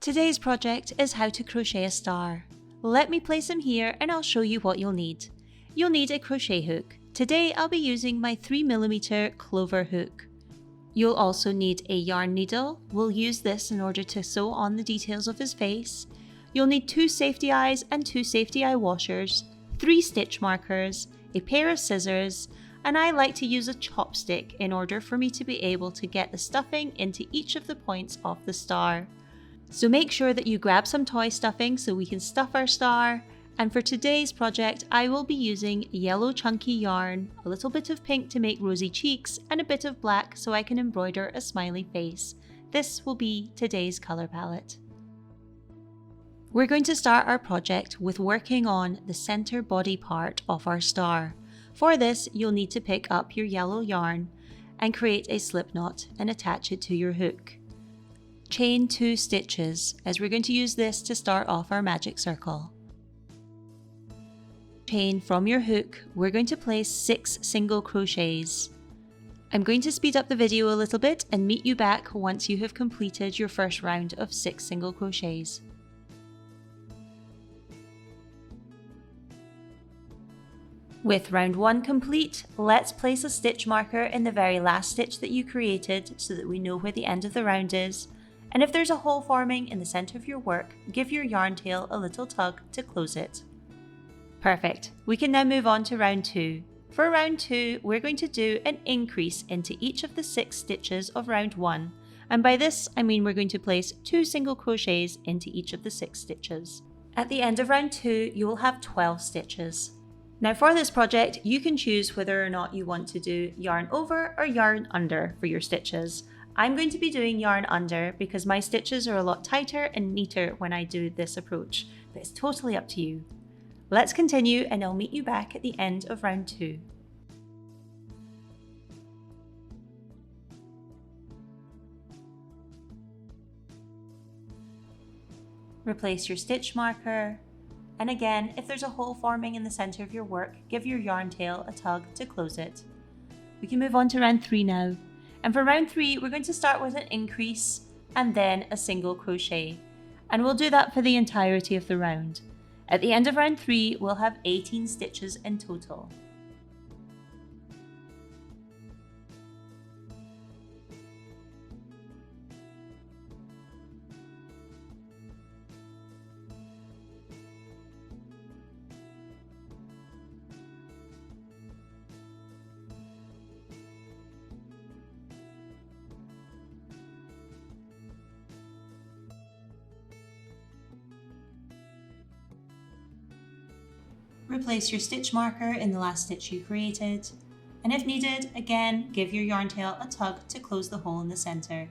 Today's project is how to crochet a star. Let me place them here and I'll show you what you'll need. You'll need a crochet hook. Today I'll be using my 3mm clover hook. You'll also need a yarn needle. We'll use this in order to sew on the details of his face. You'll need 2 safety eyes and 2 safety eye washers, 3 stitch markers, a pair of scissors, and I like to use a chopstick in order for me to be able to get the stuffing into each of the points of the star. So make sure that you grab some toy stuffing so we can stuff our star. And for today's project, I will be using yellow chunky yarn, a little bit of pink to make rosy cheeks, and a bit of black so I can embroider a smiley face. This will be today's colour palette. We're going to start our project with working on the centre body part of our star. For this, you'll need to pick up your yellow yarn and create a slip knot and attach it to your hook. Chain 2 stitches, as we're going to use this to start off our magic circle. Chain from your hook, we're going to place 6 single crochets. I'm going to speed up the video a little bit and meet you back once you have completed your first round of 6 single crochets. With round 1 complete, let's place a stitch marker in the very last stitch that you created so that we know where the end of the round is. And if there's a hole forming in the centre of your work, give your yarn tail a little tug to close it. Perfect. We can now move on to round 2. For round 2, we're going to do an increase into each of the 6 stitches of round 1. And by this, I mean we're going to place 2 single crochets into each of the 6 stitches. At the end of round 2, you will have 12 stitches. Now for this project, you can choose whether or not you want to do yarn over or yarn under for your stitches. I'm going to be doing yarn under because my stitches are a lot tighter and neater when I do this approach, but it's totally up to you. Let's continue and I'll meet you back at the end of round 2. Replace your stitch marker, and again, if there's a hole forming in the centre of your work, give your yarn tail a tug to close it. We can move on to round 3 now. And for round 3, we're going to start with an increase and then a single crochet. And we'll do that for the entirety of the round. At the end of round 3, we'll have 18 stitches in total. Replace your stitch marker in the last stitch you created, and if needed, again, give your yarn tail a tug to close the hole in the centre.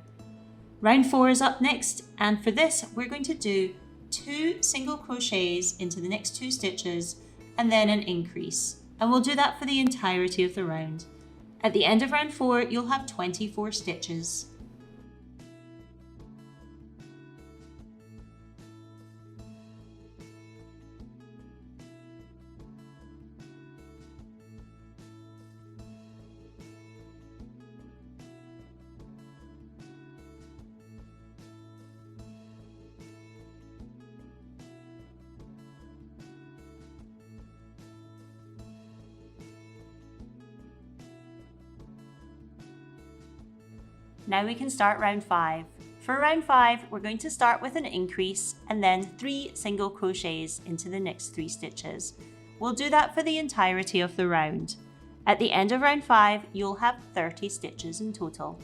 Round 4 is up next, and for this, we're going to do 2 single crochets into the next 2 stitches, and then an increase. And we'll do that for the entirety of the round. At the end of round 4, you'll have 24 stitches. Now we can start round 5. For round 5, we're going to start with an increase and then 3 single crochets into the next 3 stitches. We'll do that for the entirety of the round. At the end of round 5, you'll have 30 stitches in total.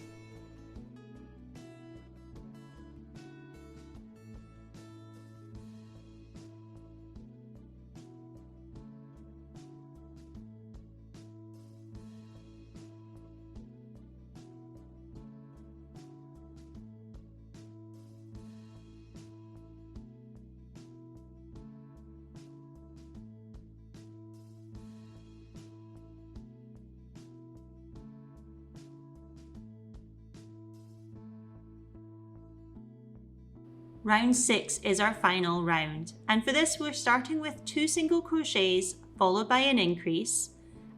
Round 6 is our final round, and for this we're starting with 2 single crochets followed by an increase,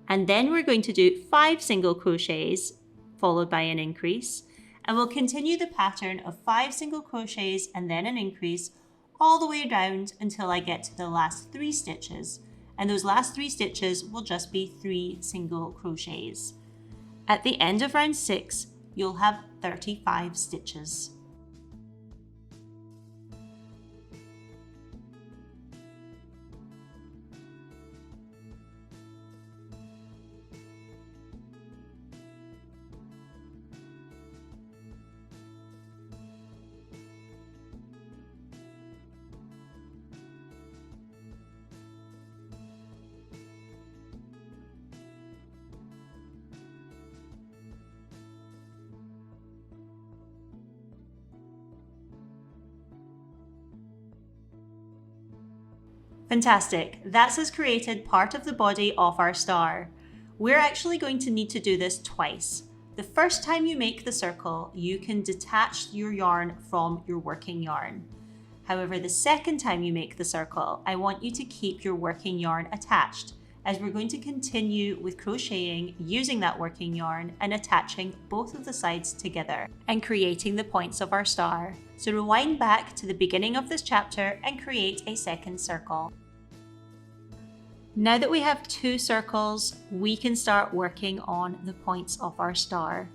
and then we're going to do 5 single crochets followed by an increase, And we'll continue the pattern of 5 single crochets and then an increase all the way around until I get to the last 3 stitches. And those last 3 stitches will just be 3 single crochets. At the end of round 6, you'll have 35 stitches. Fantastic, that's us created part of the body of our star. We're actually going to need to do this twice. The first time you make the circle, you can detach your yarn from your working yarn. However, the second time you make the circle, I want you to keep your working yarn attached, as we're going to continue with crocheting using that working yarn and attaching both of the sides together and creating the points of our star. So rewind back to the beginning of this chapter and create a second circle. Now that we have 2 circles, we can start working on the points of our star.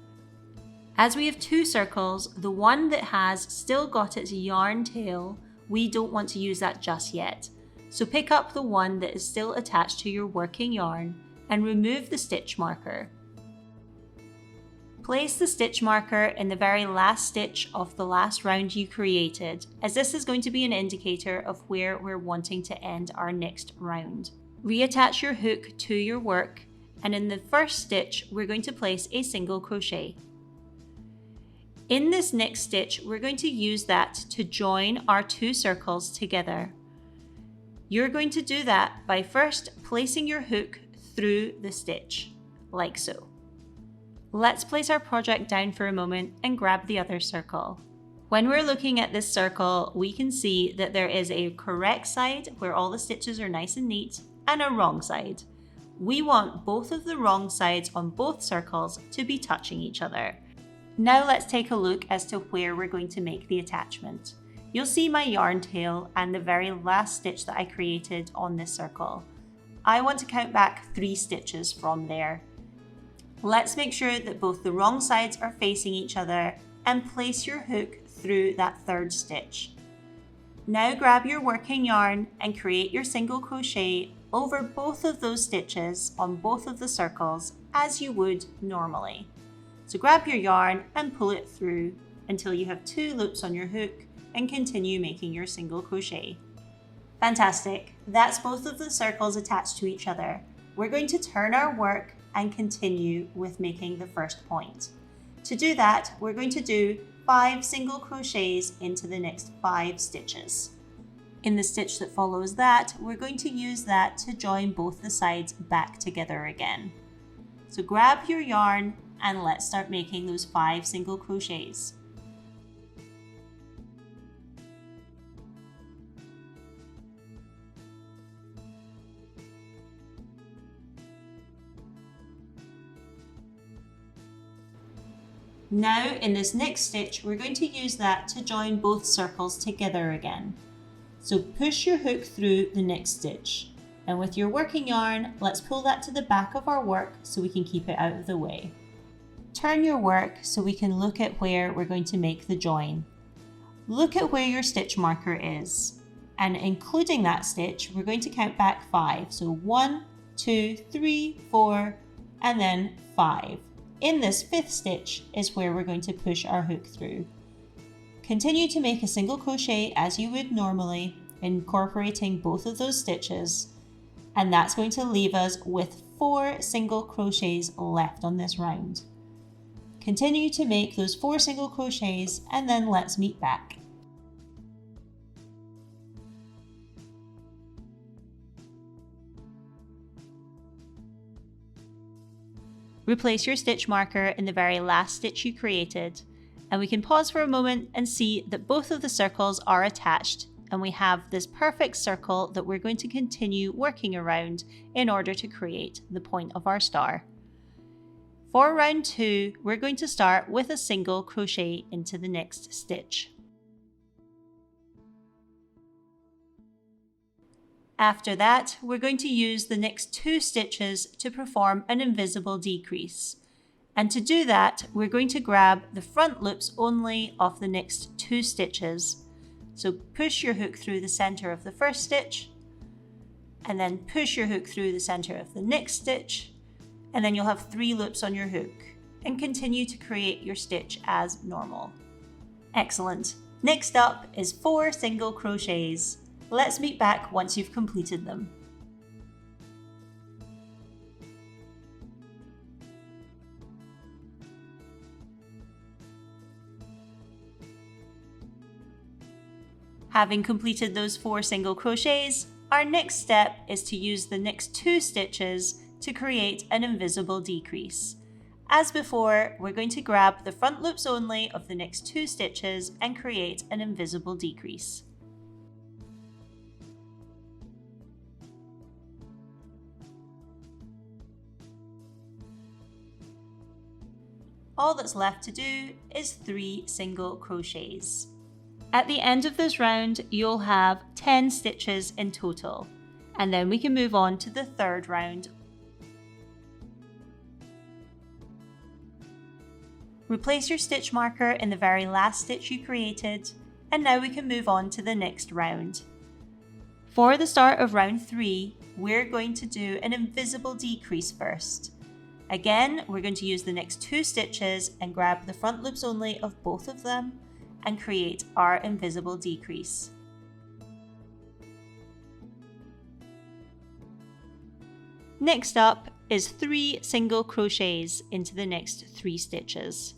As we have 2 circles, the one that has still got its yarn tail, we don't want to use that just yet. So pick up the one that is still attached to your working yarn and remove the stitch marker. Place the stitch marker in the very last stitch of the last round you created, as this is going to be an indicator of where we're wanting to end our next round. Reattach your hook to your work, and in the first stitch, we're going to place a single crochet. In this next stitch, we're going to use that to join our 2 circles together. You're going to do that by first placing your hook through the stitch, like so. Let's place our project down for a moment and grab the other circle. When we're looking at this circle, we can see that there is a correct side where all the stitches are nice and neat, and a wrong side. We want both of the wrong sides on both circles to be touching each other. Now let's take a look as to where we're going to make the attachment. You'll see my yarn tail and the very last stitch that I created on this circle. I want to count back 3 stitches from there. Let's make sure that both the wrong sides are facing each other and place your hook through that 3rd stitch. Now grab your working yarn and create your single crochet over both of those stitches on both of the circles as you would normally. So grab your yarn and pull it through until you have 2 loops on your hook and continue making your single crochet. Fantastic, that's both of the circles attached to each other. We're going to turn our work and continue with making the first point. To do that, we're going to do 5 single crochets into the next 5 stitches. In the stitch that follows that, we're going to use that to join both the sides back together again. So grab your yarn and let's start making those 5 single crochets. Now in this next stitch, we're going to use that to join both circles together again. So push your hook through the next stitch. And with your working yarn, let's pull that to the back of our work so we can keep it out of the way. Turn your work so we can look at where we're going to make the join. Look at where your stitch marker is. And including that stitch, we're going to count back 5. So 1, 2, 3, 4, and then 5. In this 5th stitch is where we're going to push our hook through. Continue to make a single crochet as you would normally, incorporating both of those stitches, and that's going to leave us with 4 single crochets left on this round. Continue to make those 4 single crochets and then let's meet back. Replace your stitch marker in the very last stitch you created, and we can pause for a moment and see that both of the circles are attached, and we have this perfect circle that we're going to continue working around in order to create the point of our star. For round 2, we're going to start with a single crochet into the next stitch. After that, we're going to use the next 2 stitches to perform an invisible decrease. And to do that, we're going to grab the front loops only of the next 2 stitches. So push your hook through the center of the first stitch, and then push your hook through the center of the next stitch, and then you'll have 3 loops on your hook, and continue to create your stitch as normal. Excellent. Next up is 4 single crochets. Let's meet back once you've completed them. Having completed those 4 single crochets, our next step is to use the next 2 stitches to create an invisible decrease. As before, we're going to grab the front loops only of the next 2 stitches and create an invisible decrease. All that's left to do is 3 single crochets. At the end of this round, you'll have 10 stitches in total, and then we can move on to the third round. Replace your stitch marker in the very last stitch you created, and now we can move on to the next round. For the start of round 3, we're going to do an invisible decrease first. Again, we're going to use the next 2 stitches and grab the front loops only of both of them and create our invisible decrease. Next up is 3 single crochets into the next 3 stitches.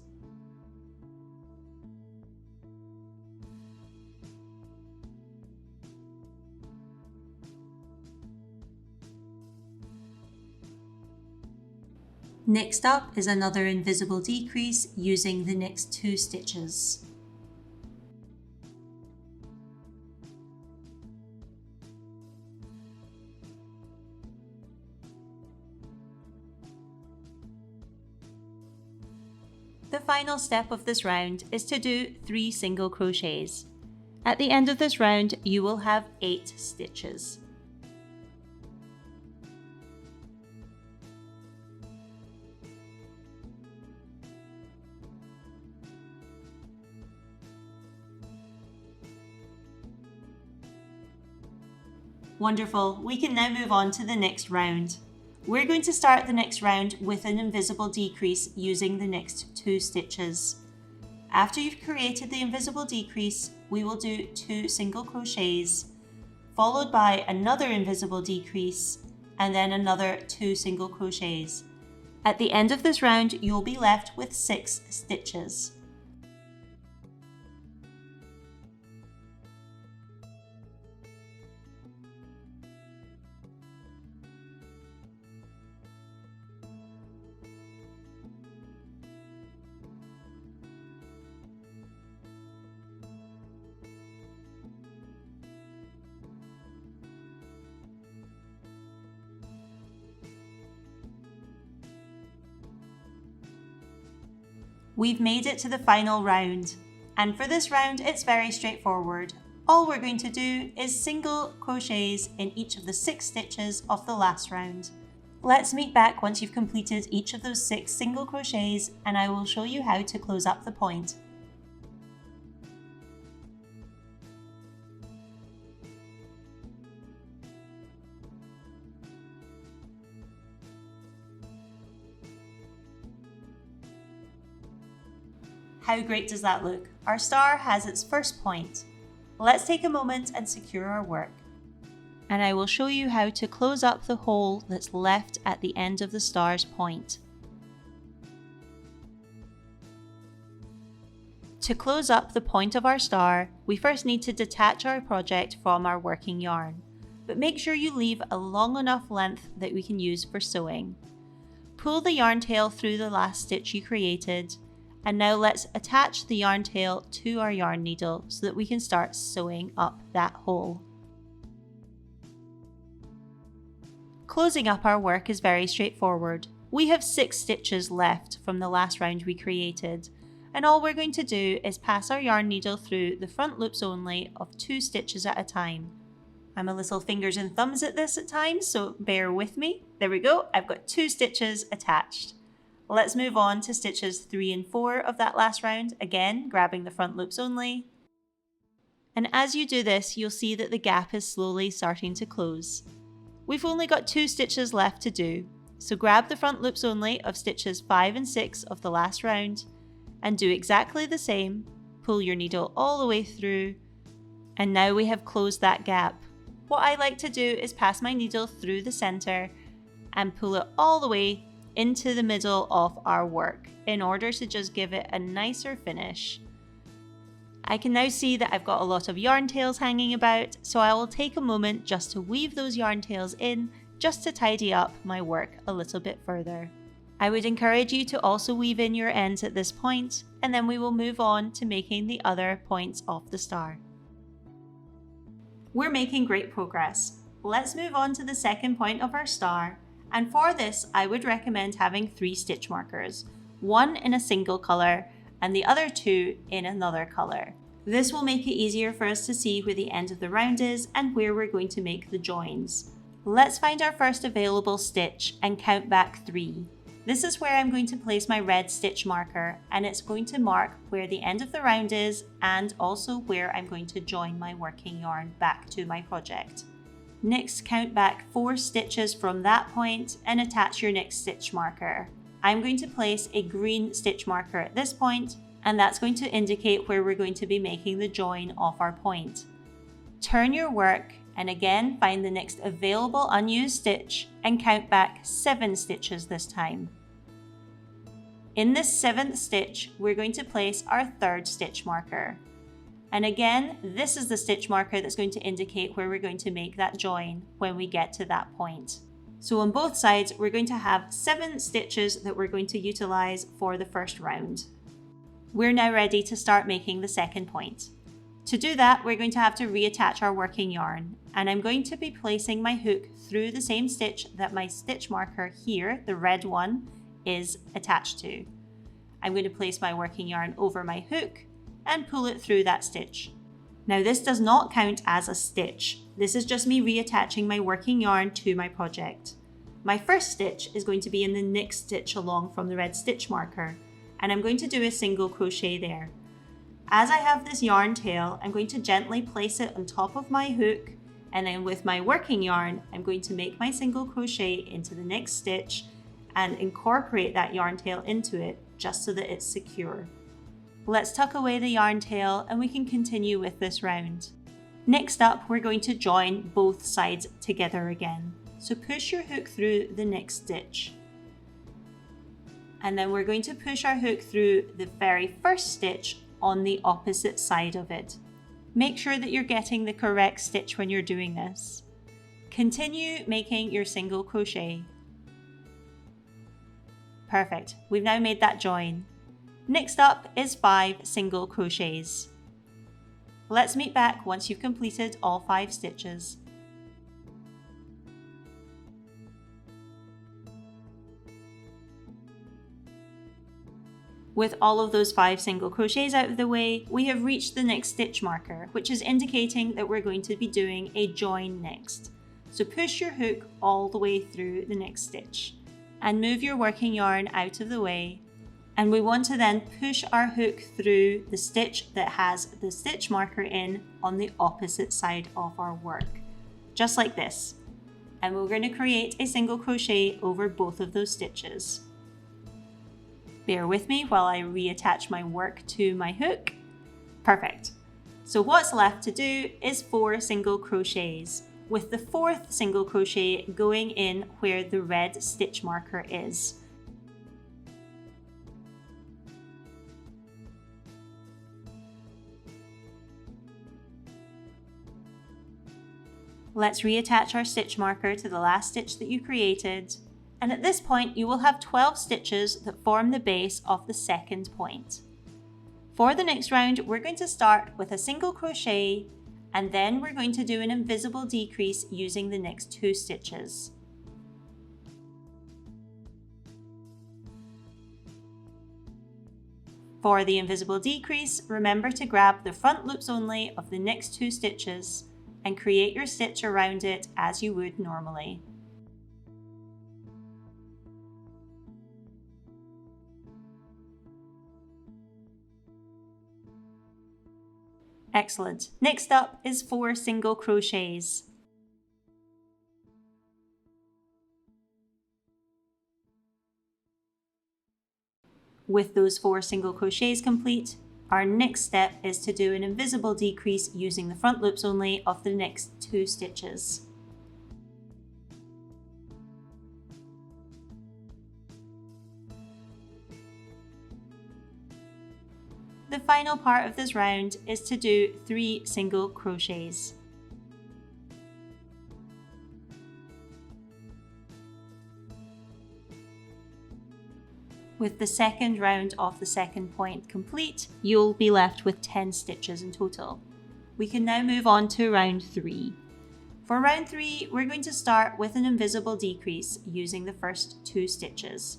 Next up is another invisible decrease using the next 2 stitches. The final step of this round is to do 3 single crochets. At the end of this round, you will have 8 stitches. Wonderful, we can now move on to the next round. We're going to start the next round with an invisible decrease using the next 2 stitches. After you've created the invisible decrease, we will do 2 single crochets, followed by another invisible decrease, and then another 2 single crochets. At the end of this round, you'll be left with 6 stitches. We've made it to the final round, and for this round it's very straightforward. All we're going to do is single crochets in each of the 6 stitches of the last round. Let's meet back once you've completed each of those 6 single crochets and I will show you how to close up the point. How great does that look? Our star has its first point. Let's take a moment and secure our work. And I will show you how to close up the hole that's left at the end of the star's point. To close up the point of our star, we first need to detach our project from our working yarn, but make sure you leave a long enough length that we can use for sewing. Pull the yarn tail through the last stitch you created, and now let's attach the yarn tail to our yarn needle so that we can start sewing up that hole. Closing up our work is very straightforward. We have 6 stitches left from the last round we created, and all we're going to do is pass our yarn needle through the front loops only of 2 stitches at a time. I'm a little fingers and thumbs at this at times, so bear with me. There we go, I've got 2 stitches attached. Let's move on to stitches 3 and 4 of that last round, again grabbing the front loops only. And as you do this, you'll see that the gap is slowly starting to close. We've only got 2 stitches left to do, so grab the front loops only of stitches 5 and 6 of the last round and do exactly the same. Pull your needle all the way through, and now we have closed that gap. What I like to do is pass my needle through the center and pull it all the way into the middle of our work in order to just give it a nicer finish. I can now see that I've got a lot of yarn tails hanging about, so I will take a moment just to weave those yarn tails in, just to tidy up my work a little bit further. I would encourage you to also weave in your ends at this point, and then we will move on to making the other points of the star. We're making great progress. Let's move on to the second point of our star, and for this I would recommend having 3 stitch markers, one in a single colour and the other 2 in another colour. This will make it easier for us to see where the end of the round is and where we're going to make the joins. Let's find our first available stitch and count back 3. This is where I'm going to place my red stitch marker, and it's going to mark where the end of the round is and also where I'm going to join my working yarn back to my project. Next, count back 4 stitches from that point and attach your next stitch marker. I'm going to place a green stitch marker at this point, and that's going to indicate where we're going to be making the join of our point. Turn your work and again find the next available unused stitch and count back 7 stitches this time. In this 7th stitch, we're going to place our 3rd stitch marker. And again, this is the stitch marker that's going to indicate where we're going to make that join when we get to that point. So on both sides, we're going to have 7 stitches that we're going to utilize for the first round. We're now ready to start making the second point. To do that, we're going to have to reattach our working yarn, and I'm going to be placing my hook through the same stitch that my stitch marker here, the red one, is attached to. I'm going to place my working yarn over my hook and pull it through that stitch. Now this does not count as a stitch. This is just me reattaching my working yarn to my project. My first stitch is going to be in the next stitch along from the red stitch marker, and I'm going to do a single crochet there. As I have this yarn tail, I'm going to gently place it on top of my hook, and then with my working yarn, I'm going to make my single crochet into the next stitch and incorporate that yarn tail into it just so that it's secure. Let's tuck away the yarn tail and we can continue with this round. Next up, we're going to join both sides together again. So push your hook through the next stitch. And then we're going to push our hook through the very first stitch on the opposite side of it. Make sure that you're getting the correct stitch when you're doing this. Continue making your single crochet. Perfect, we've now made that join. Next up is 5 single crochets. Let's meet back once you've completed all 5 stitches. With all of those 5 single crochets out of the way, we have reached the next stitch marker, which is indicating that we're going to be doing a join next. So push your hook all the way through the next stitch and move your working yarn out of the way. And we want to then push our hook through the stitch that has the stitch marker in on the opposite side of our work, just like this. And we're going to create a single crochet over both of those stitches. Bear with me while I reattach my work to my hook. Perfect. So what's left to do is 4 single crochets, with the 4th single crochet going in where the red stitch marker is. Let's reattach our stitch marker to the last stitch that you created, and at this point you will have 12 stitches that form the base of the second point. For the next round, we're going to start with a single crochet, and then we're going to do an invisible decrease using the next 2 stitches. For the invisible decrease, remember to grab the front loops only of the next 2 stitches and create your stitch around it as you would normally. Excellent. Next up is 4 single crochets. With those 4 single crochets complete, our next step is to do an invisible decrease using the front loops only of the next 2 stitches. The final part of this round is to do 3 single crochets. With the second round of the second point complete, you'll be left with 10 stitches in total. We can now move on to round 3. For round 3, we're going to start with an invisible decrease using the first 2 stitches.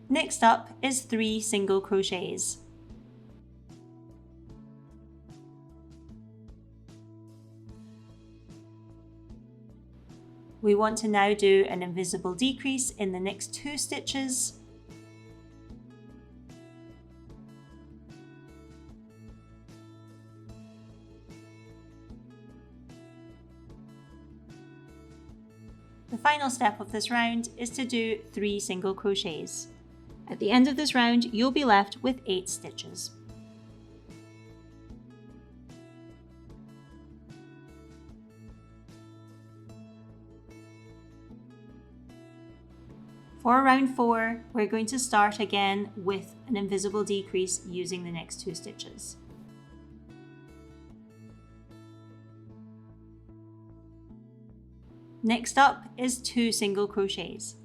Next up is 3 single crochets. We want to now do an invisible decrease in the next 2 stitches. The final step of this round is to do 3 single crochets. At the end of this round, you'll be left with 8 stitches. For round 4, we're going to start again with an invisible decrease using the next 2 stitches. Next up is 2 single crochets.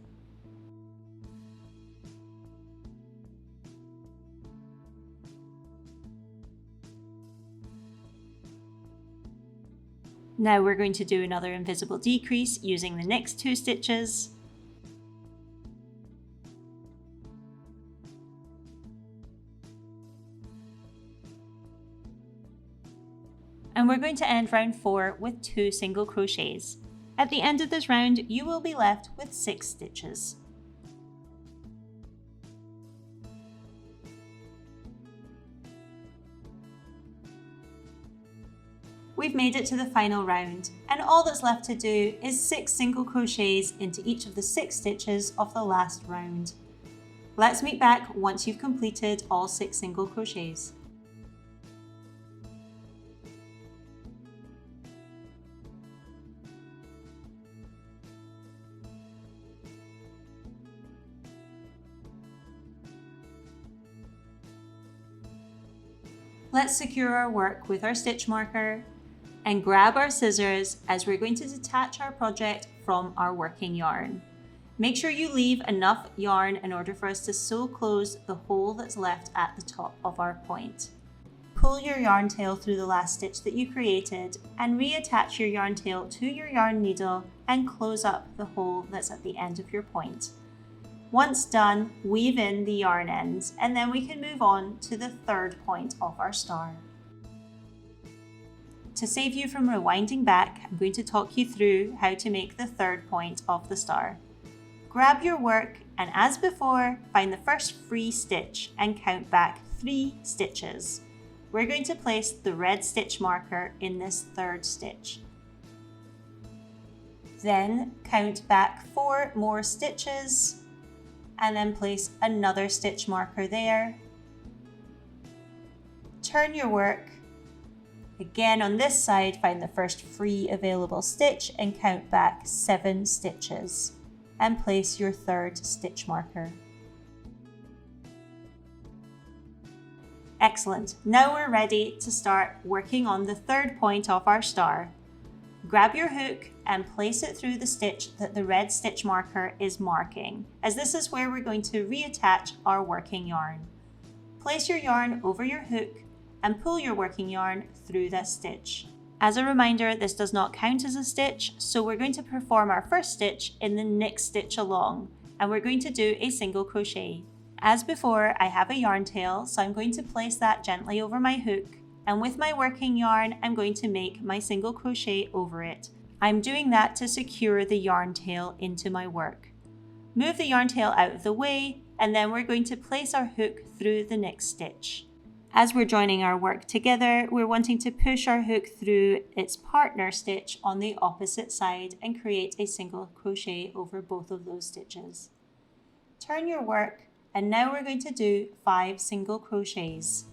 Now we're going to do another invisible decrease using the next 2 stitches. And we're going to end round 4 with 2 single crochets. At the end of this round, you will be left with 6 stitches. We've made it to the final round, and all that's left to do is 6 single crochets into each of the 6 stitches of the last round. Let's meet back once you've completed all 6 single crochets. Let's secure our work with our stitch marker and grab our scissors as we're going to detach our project from our working yarn. Make sure you leave enough yarn in order for us to sew close the hole that's left at the top of our point. Pull your yarn tail through the last stitch that you created and reattach your yarn tail to your yarn needle and close up the hole that's at the end of your point. Once done, weave in the yarn ends and then we can move on to the 3rd point of our star. To save you from rewinding back, I'm going to talk you through how to make the 3rd point of the star. Grab your work and as before, find the first free stitch and count back 3 stitches. We're going to place the red stitch marker in this 3rd stitch. Then count back 4 more stitches and then place another stitch marker there. Turn your work. Again on this side, find the first free available stitch and count back 7 stitches and place your 3rd stitch marker. Excellent. Now we're ready to start working on the 3rd point of our star. Grab your hook and place it through the stitch that the red stitch marker is marking, as this is where we're going to reattach our working yarn. Place your yarn over your hook and pull your working yarn through that stitch. As a reminder, this does not count as a stitch, so we're going to perform our first stitch in the next stitch along, and we're going to do a single crochet. As before, I have a yarn tail, so I'm going to place that gently over my hook, and with my working yarn, I'm going to make my single crochet over it. I'm doing that to secure the yarn tail into my work. Move the yarn tail out of the way, and then we're going to place our hook through the next stitch. As we're joining our work together, we're wanting to push our hook through its partner stitch on the opposite side and create a single crochet over both of those stitches. Turn your work, and now we're going to do 5 single crochets.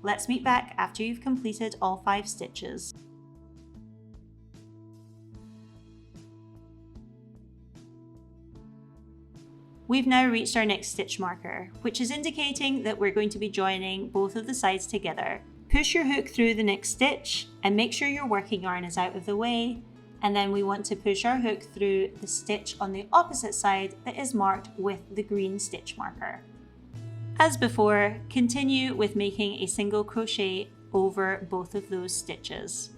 Let's meet back after you've completed all 5 stitches. We've now reached our next stitch marker, which is indicating that we're going to be joining both of the sides together. Push your hook through the next stitch and make sure your working yarn is out of the way, and then we want to push our hook through the stitch on the opposite side that is marked with the green stitch marker. As before, continue with making a single crochet over both of those stitches.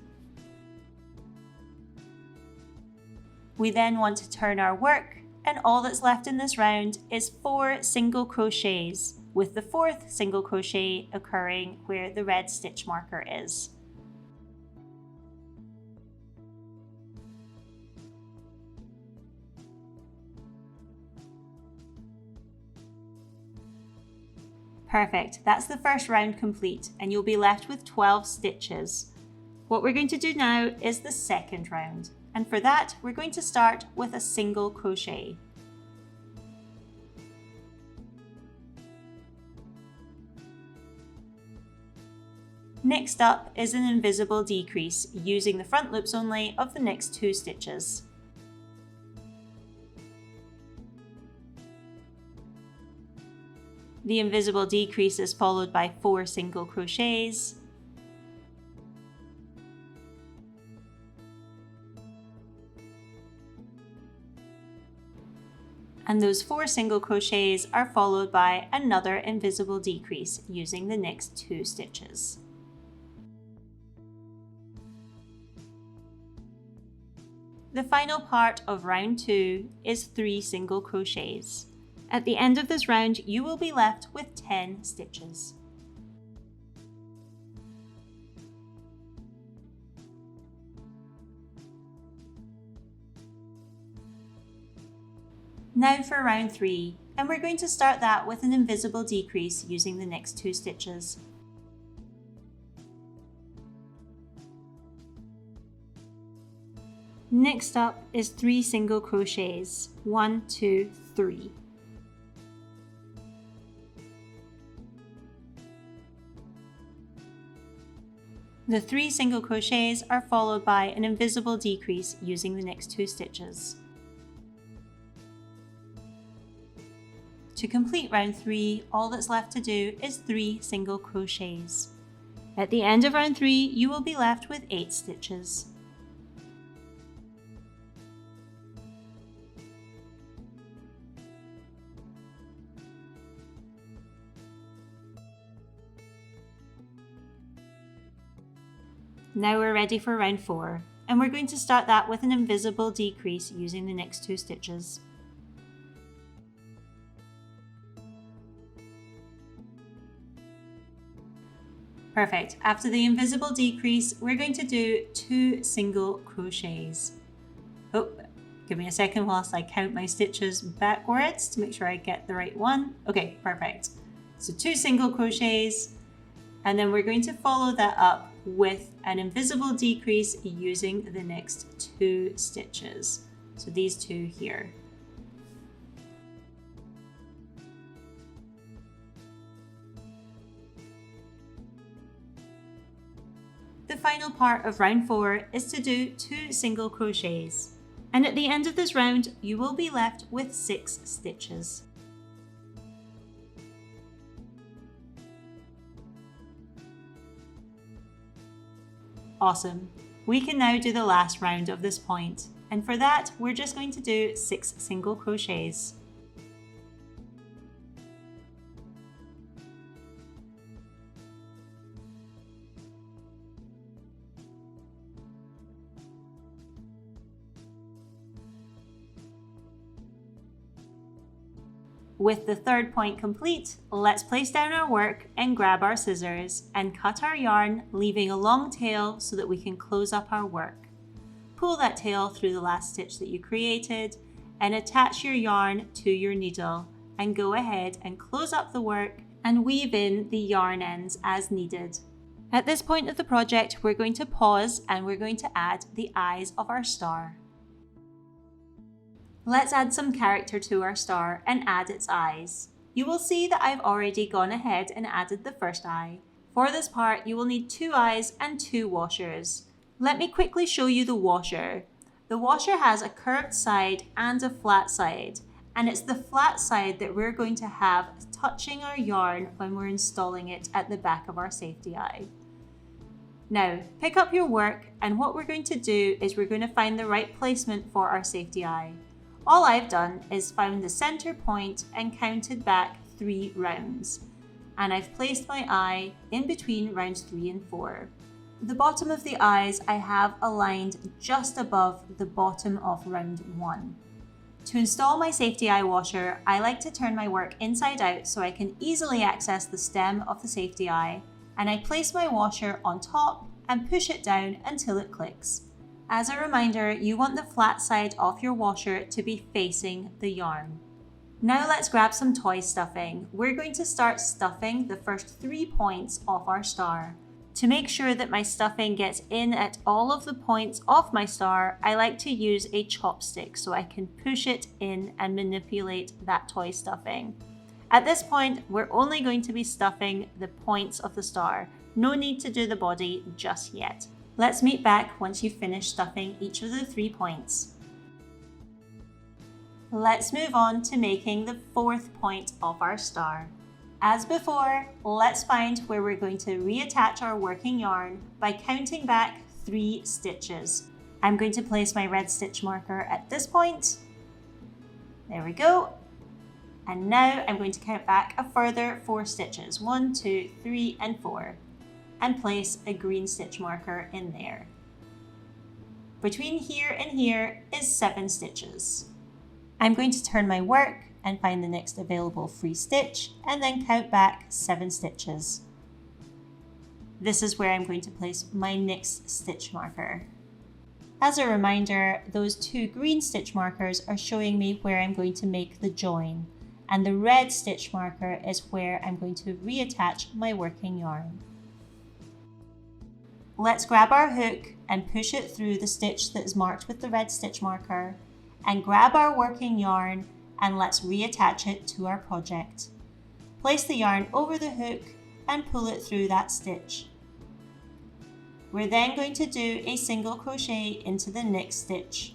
We then want to turn our work, and all that's left in this round is 4 single crochets, with the 4th single crochet occurring where the red stitch marker is. Perfect, that's the first round complete, and you'll be left with 12 stitches. What we're going to do now is the second round, and for that we're going to start with a single crochet. Next up is an invisible decrease using the front loops only of the next 2 stitches. The invisible decrease is followed by 4 single crochets, and those 4 single crochets are followed by another invisible decrease using the next 2 stitches. The final part of round 2 is 3 single crochets. At the end of this round, you will be left with 10 stitches. Now for round 3, and we're going to start that with an invisible decrease using the next 2 stitches. Next up is 3 single crochets, 1, 2, 3. The 3 single crochets are followed by an invisible decrease using the next 2 stitches. To complete round 3, all that's left to do is 3 single crochets. At the end of round 3, you will be left with 8 stitches. Now we're ready for round 4, and we're going to start that with an invisible decrease using the next 2 stitches. Perfect. After the invisible decrease, we're going to do 2 single crochets. Oh, give me a second whilst I count my stitches backwards to make sure I get the right one. Okay, perfect. So 2 single crochets, and then we're going to follow that up with an invisible decrease using the next 2 stitches. So these 2 here. The final part of round 4 is to do 2 single crochets, and at the end of this round you will be left with 6 stitches. Awesome. We can now do the last round of this point, and for that we're just going to do 6 single crochets. With the third point complete, let's place down our work and grab our scissors and cut our yarn, leaving a long tail so that we can close up our work. Pull that tail through the last stitch that you created and attach your yarn to your needle, and go ahead and close up the work and weave in the yarn ends as needed. At this point of the project, we're going to pause and we're going to add the eyes of our star. Let's add some character to our star and add its eyes. You will see that I've already gone ahead and added the first eye. For this part, you will need 2 eyes and 2 washers. Let me quickly show you the washer. The washer has a curved side and a flat side, and it's the flat side that we're going to have touching our yarn when we're installing it at the back of our safety eye. Now, pick up your work, and what we're going to do is we're going to find the right placement for our safety eye. All I've done is found the center point and counted back 3 rounds, and I've placed my eye in between rounds 3 and 4. The bottom of the eyes I have aligned just above the bottom of round 1. To install my safety eye washer, I like to turn my work inside out so I can easily access the stem of the safety eye, and I place my washer on top and push it down until it clicks. As a reminder, you want the flat side of your washer to be facing the yarn. Now let's grab some toy stuffing. We're going to start stuffing the first 3 points of our star. To make sure that my stuffing gets in at all of the points of my star, I like to use a chopstick so I can push it in and manipulate that toy stuffing. At this point, we're only going to be stuffing the points of the star. No need to do the body just yet. Let's meet back once you've finished stuffing each of the 3 points. Let's move on to making the 4th point of our star. As before, let's find where we're going to reattach our working yarn by counting back 3 stitches. I'm going to place my red stitch marker at this point. There we go. And now I'm going to count back a further 4 stitches, 1, 2, 3, and 4, and place a green stitch marker in there. Between here and here is 7 stitches. I'm going to turn my work and find the next available free stitch and then count back 7 stitches. This is where I'm going to place my next stitch marker. As a reminder, those 2 green stitch markers are showing me where I'm going to make the join, and the red stitch marker is where I'm going to reattach my working yarn. Let's grab our hook and push it through the stitch that is marked with the red stitch marker, and grab our working yarn and let's reattach it to our project. Place the yarn over the hook and pull it through that stitch. We're then going to do a single crochet into the next stitch.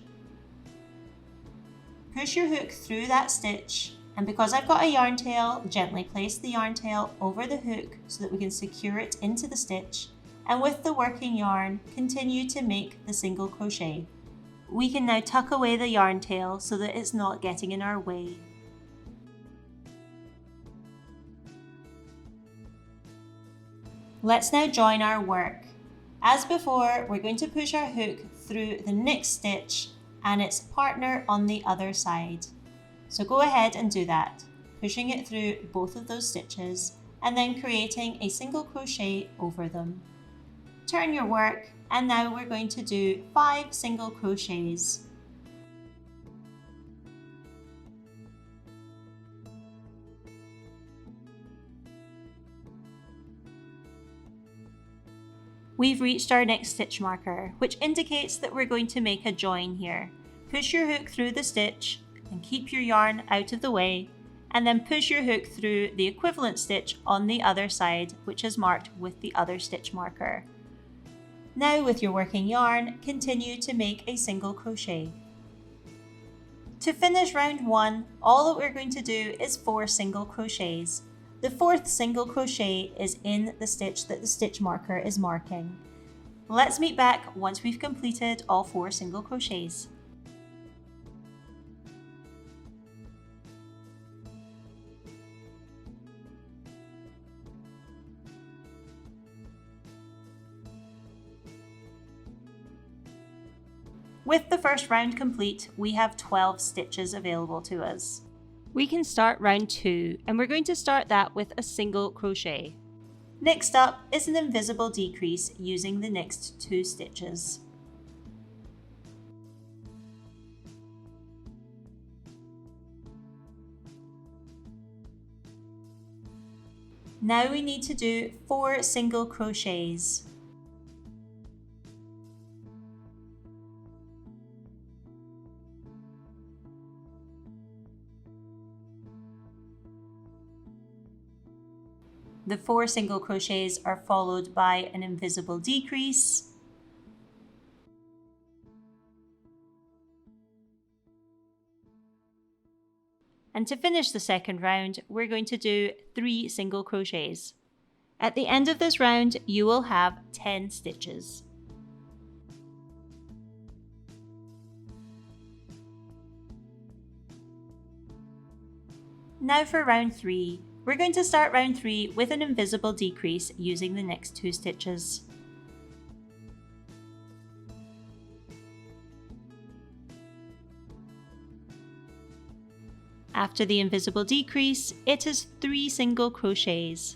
Push your hook through that stitch, and because I've got a yarn tail, gently place the yarn tail over the hook so that we can secure it into the stitch, and with the working yarn, continue to make the single crochet. We can now tuck away the yarn tail so that it's not getting in our way. Let's now join our work. As before, we're going to push our hook through the next stitch and its partner on the other side. So go ahead and do that, pushing it through both of those stitches and then creating a single crochet over them. Turn your work, and now we're going to do 5 single crochets. We've reached our next stitch marker, which indicates that we're going to make a join here. Push your hook through the stitch and keep your yarn out of the way, and then push your hook through the equivalent stitch on the other side, which is marked with the other stitch marker. Now with your working yarn, continue to make a single crochet. To finish round 1, all that we're going to do is 4 single crochets. The 4th single crochet is in the stitch that the stitch marker is marking. Let's meet back once we've completed all 4 single crochets. With the first round complete, we have 12 stitches available to us. We can start round 2, and we're going to start that with a single crochet. Next up is an invisible decrease using the next 2 stitches. Now we need to do 4 single crochets. The 4 single crochets are followed by an invisible decrease, and to finish the second round, we're going to do 3 single crochets. At the end of this round, you will have 10 stitches. Now for round 3. We're going to start round 3 with an invisible decrease using the next 2 stitches. After the invisible decrease, it is 3 single crochets.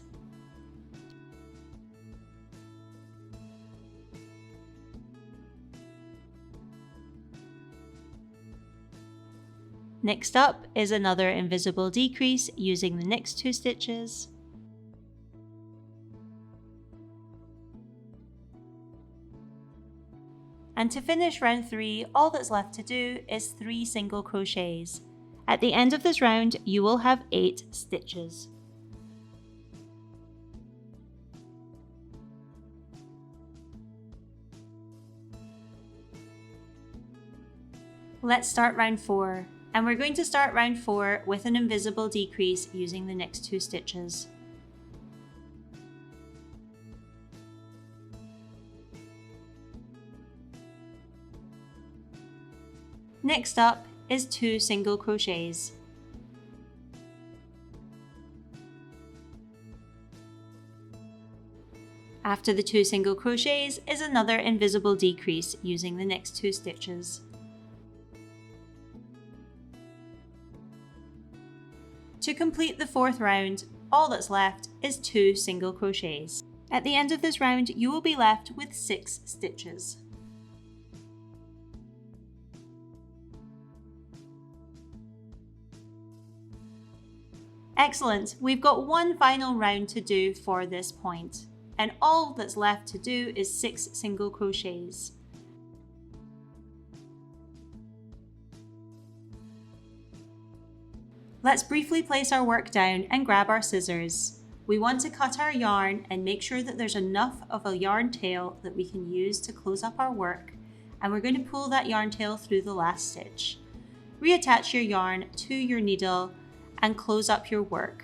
Next up is another invisible decrease using the next 2 stitches. And to finish round 3, all that's left to do is 3 single crochets. At the end of this round, you will have 8 stitches. Let's start round 4. And we're going to start round 4 with an invisible decrease using the next 2 stitches. Next up is 2 single crochets. After the 2 single crochets is another invisible decrease using the next 2 stitches. To complete the 4th round, all that's left is 2 single crochets. At the end of this round, you will be left with 6 stitches. Excellent! We've got one final round to do for this point, and all that's left to do is 6 single crochets. Let's briefly place our work down and grab our scissors. We want to cut our yarn and make sure that there's enough of a yarn tail that we can use to close up our work, and we're going to pull that yarn tail through the last stitch. Reattach your yarn to your needle and close up your work.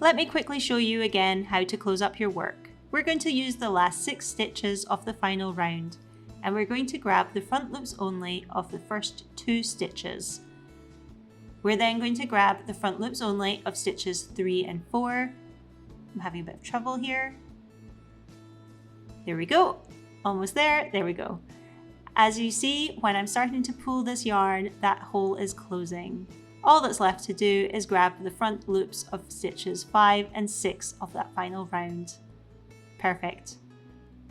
Let me quickly show you again how to close up your work. We're going to use the last 6 stitches of the final round, and we're going to grab the front loops only of the first 2 stitches. We're then going to grab the front loops only of stitches 3 and 4. I'm having a bit of trouble here. There we go. Almost there. There we go. As you see, when I'm starting to pull this yarn, that hole is closing. All that's left to do is grab the front loops of stitches 5 and 6 of that final round. Perfect.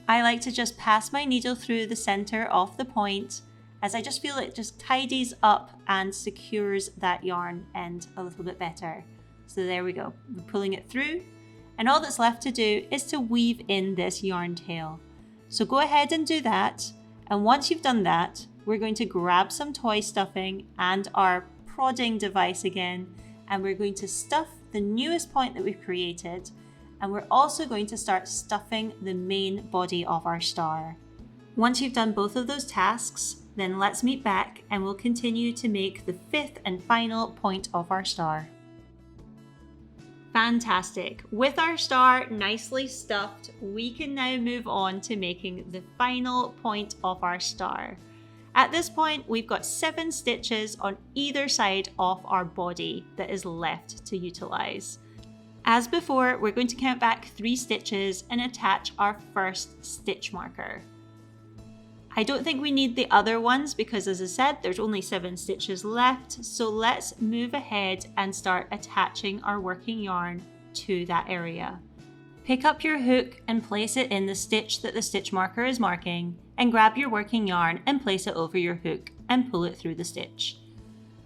I like to just pass my needle through the center of the point, as I just feel it just tidies up and secures that yarn end a little bit better. So there we go, we're pulling it through, and all that's left to do is to weave in this yarn tail. So go ahead and do that, and once you've done that, we're going to grab some toy stuffing and our prodding device again, and we're going to stuff the newest point that we've created, and we're also going to start stuffing the main body of our star. Once you've done both of those tasks, then let's meet back and we'll continue to make the 5th and final point of our star. Fantastic! With our star nicely stuffed, we can now move on to making the final point of our star. At this point, we've got 7 stitches on either side of our body that is left to utilize. As before, we're going to count back 3 stitches and attach our first stitch marker. I don't think we need the other ones because, as I said, there's only 7 stitches left. So let's move ahead and start attaching our working yarn to that area. Pick up your hook and place it in the stitch that the stitch marker is marking, and grab your working yarn and place it over your hook and pull it through the stitch.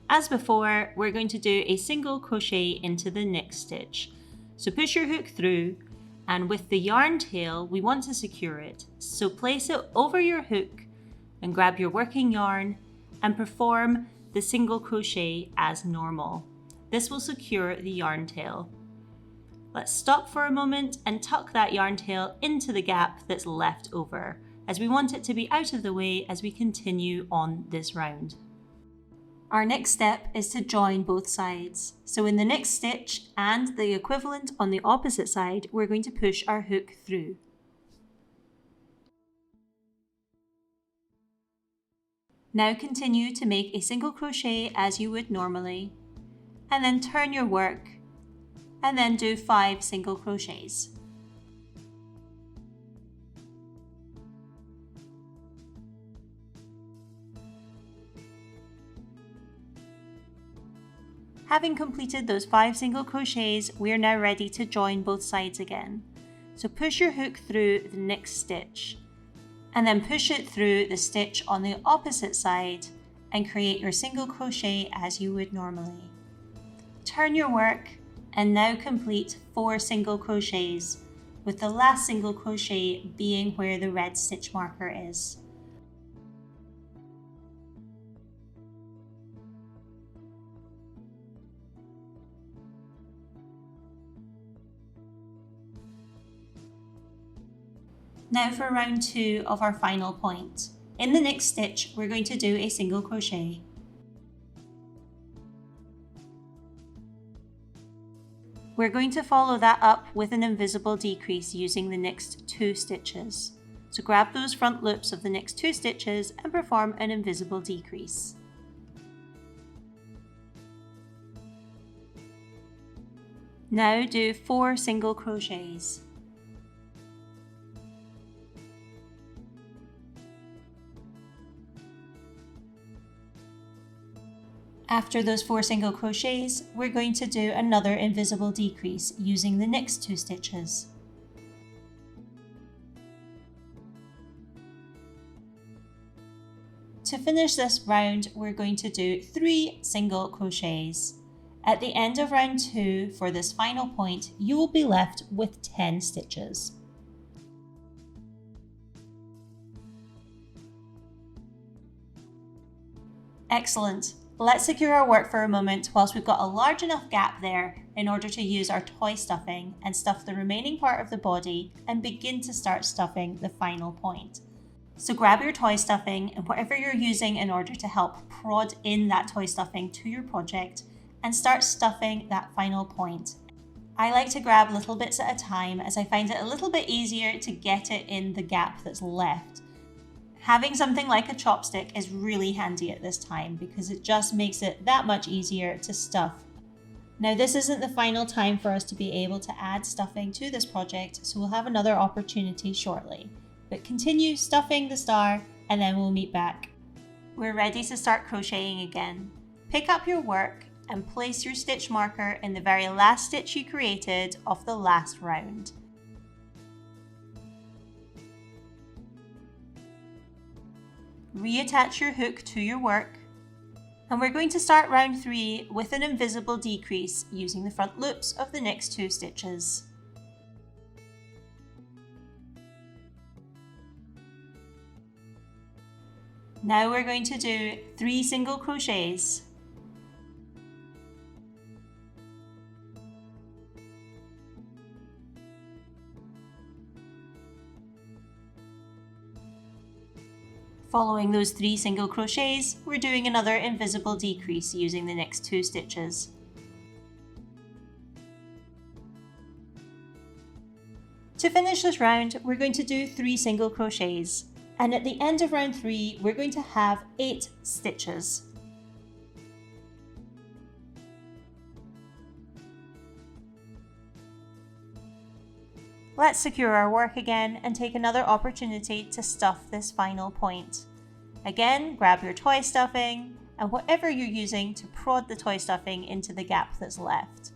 As before, we're going to do a single crochet into the next stitch. So push your hook through, and with the yarn tail, we want to secure it. So place it over your hook and grab your working yarn and perform the single crochet as normal. This will secure the yarn tail. Let's stop for a moment and tuck that yarn tail into the gap that's left over, as we want it to be out of the way as we continue on this round. Our next step is to join both sides. So in the next stitch and the equivalent on the opposite side, we're going to push our hook through. Now continue to make a single crochet as you would normally, and then turn your work, and then do 5 single crochets. Having completed those 5 single crochets, we are now ready to join both sides again. So push your hook through the next stitch, and then push it through the stitch on the opposite side and create your single crochet as you would normally. Turn your work and now complete 4 single crochets, with the last single crochet being where the red stitch marker is. Now for round 2 of our final point. In the next stitch, we're going to do a single crochet. We're going to follow that up with an invisible decrease using the next 2 stitches. So grab those front loops of the next 2 stitches and perform an invisible decrease. Now do 4 single crochets. After those 4 single crochets, we're going to do another invisible decrease using the next 2 stitches. To finish this round, we're going to do 3 single crochets. At the end of round 2, for this final point, you will be left with 10 stitches. Excellent. Let's secure our work for a moment whilst we've got a large enough gap there in order to use our toy stuffing and stuff the remaining part of the body and begin to start stuffing the final point. So grab your toy stuffing and whatever you're using in order to help prod in that toy stuffing to your project and start stuffing that final point. I like to grab little bits at a time as I find it a little bit easier to get it in the gap that's left. Having something like a chopstick is really handy at this time because it just makes it that much easier to stuff. Now this isn't the final time for us to be able to add stuffing to this project, so we'll have another opportunity shortly. But continue stuffing the star and then we'll meet back. We're ready to start crocheting again. Pick up your work and place your stitch marker in the very last stitch you created of the last round. Reattach your hook to your work, and we're going to start round 3 with an invisible decrease using the front loops of the next 2 stitches. Now we're going to do 3 single crochets. Following those 3 single crochets, we're doing another invisible decrease using the next 2 stitches. To finish this round, we're going to do 3 single crochets, and at the end of round 3, we're going to have 8 stitches. Let's secure our work again and take another opportunity to stuff this final point. Again, grab your toy stuffing and whatever you're using to prod the toy stuffing into the gap that's left.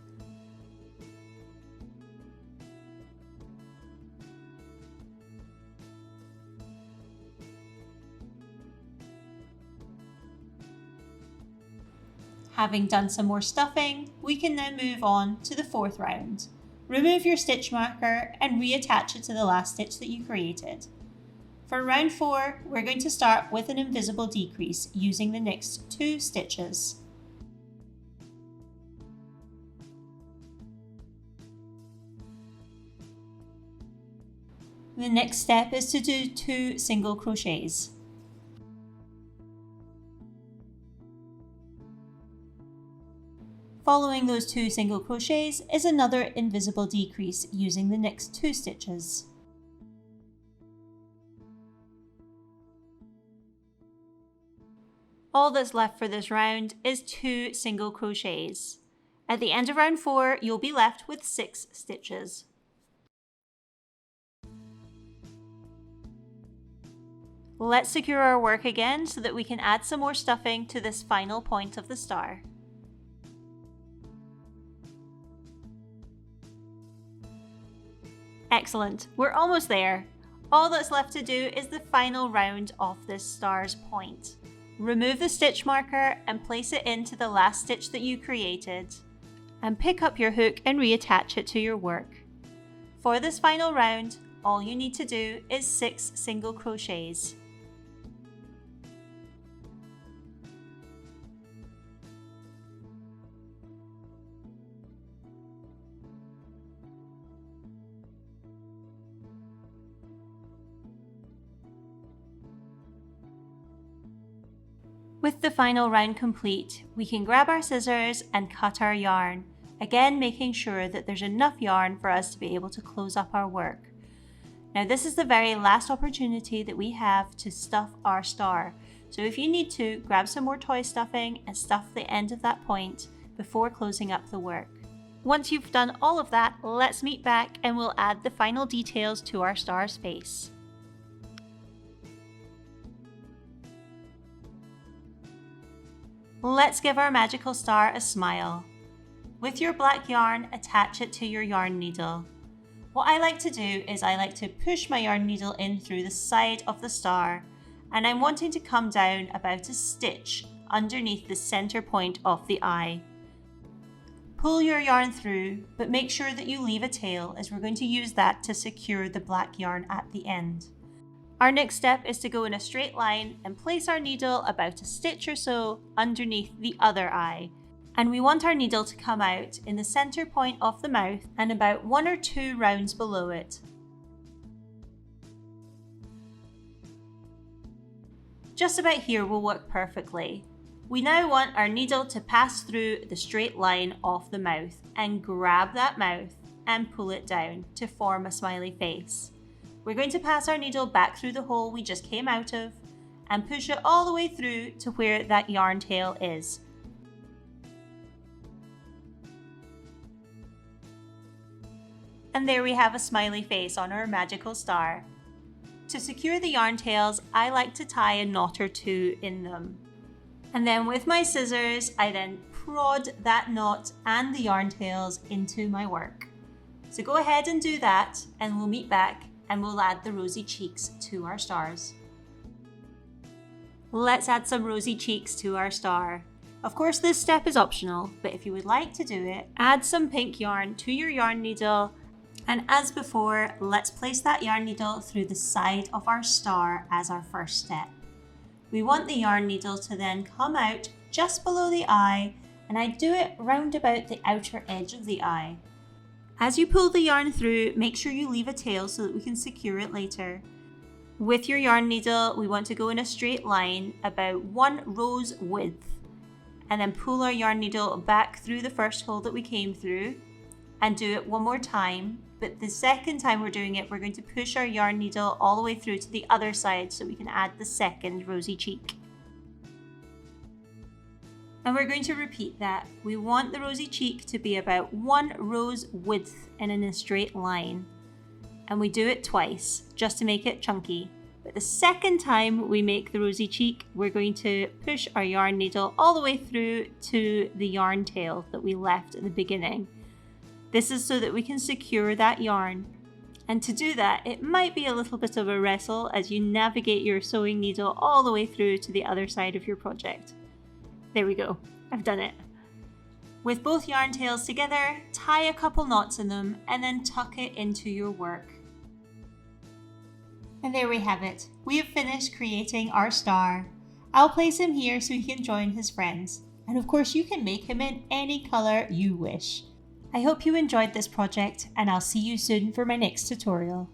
Having done some more stuffing, we can now move on to the fourth round. Remove your stitch marker and reattach it to the last stitch that you created. For round 4, we're going to start with an invisible decrease using the next 2 stitches. The next step is to do 2 single crochets. Following those 2 single crochets is another invisible decrease using the next 2 stitches. All that's left for this round is 2 single crochets. At the end of round 4, you'll be left with 6 stitches. Let's secure our work again so that we can add some more stuffing to this final point of the star. Excellent, we're almost there. All that's left to do is the final round of this star's point. Remove the stitch marker and place it into the last stitch that you created. And pick up your hook and reattach it to your work. For this final round, all you need to do is 6 single crochets. With the final round complete, we can grab our scissors and cut our yarn, again making sure that there's enough yarn for us to be able to close up our work. Now this is the very last opportunity that we have to stuff our star, so if you need to, grab some more toy stuffing and stuff the end of that point before closing up the work. Once you've done all of that, let's meet back and we'll add the final details to our star's face. Let's give our magical star a smile. With your black yarn, attach it to your yarn needle. What I like to do is I like to push my yarn needle in through the side of the star, and I'm wanting to come down about a stitch underneath the center point of the eye. Pull your yarn through, but make sure that you leave a tail as we're going to use that to secure the black yarn at the end. Our next step is to go in a straight line and place our needle about a stitch or so underneath the other eye. And we want our needle to come out in the center point of the mouth and about 1 or 2 rounds below it. Just about here will work perfectly. We now want our needle to pass through the straight line of the mouth and grab that mouth and pull it down to form a smiley face. We're going to pass our needle back through the hole we just came out of and push it all the way through to where that yarn tail is. And there we have a smiley face on our magical star. To secure the yarn tails, I like to tie a knot or 2 in them. And then with my scissors, I then prod that knot and the yarn tails into my work. So go ahead and do that and we'll meet back and we'll add the rosy cheeks to our stars. Let's add some rosy cheeks to our star. Of course, this step is optional, but if you would like to do it, add some pink yarn to your yarn needle. And as before, let's place that yarn needle through the side of our star as our first step. We want the yarn needle to then come out just below the eye, and I do it round about the outer edge of the eye. As you pull the yarn through, make sure you leave a tail so that we can secure it later. With your yarn needle, we want to go in a straight line about 1 row's width, and then pull our yarn needle back through the first hole that we came through, and do it one more time. But the second time we're doing it, we're going to push our yarn needle all the way through to the other side so we can add the second rosy cheek. And we're going to repeat that. We want the rosy cheek to be about 1 row's width and in a straight line. and we do it twice just to make it chunky. But the second time we make the rosy cheek, we're going to push our yarn needle all the way through to the yarn tail that we left at the beginning. This is so that we can secure that yarn. And to do that, it might be a little bit of a wrestle as you navigate your sewing needle all the way through to the other side of your project. There we go, I've done it. With both yarn tails together, tie a couple knots in them and then tuck it into your work. And there we have it. We have finished creating our star. I'll place him here so he can join his friends. And of course you can make him in any color you wish. I hope you enjoyed this project, and I'll see you soon for my next tutorial.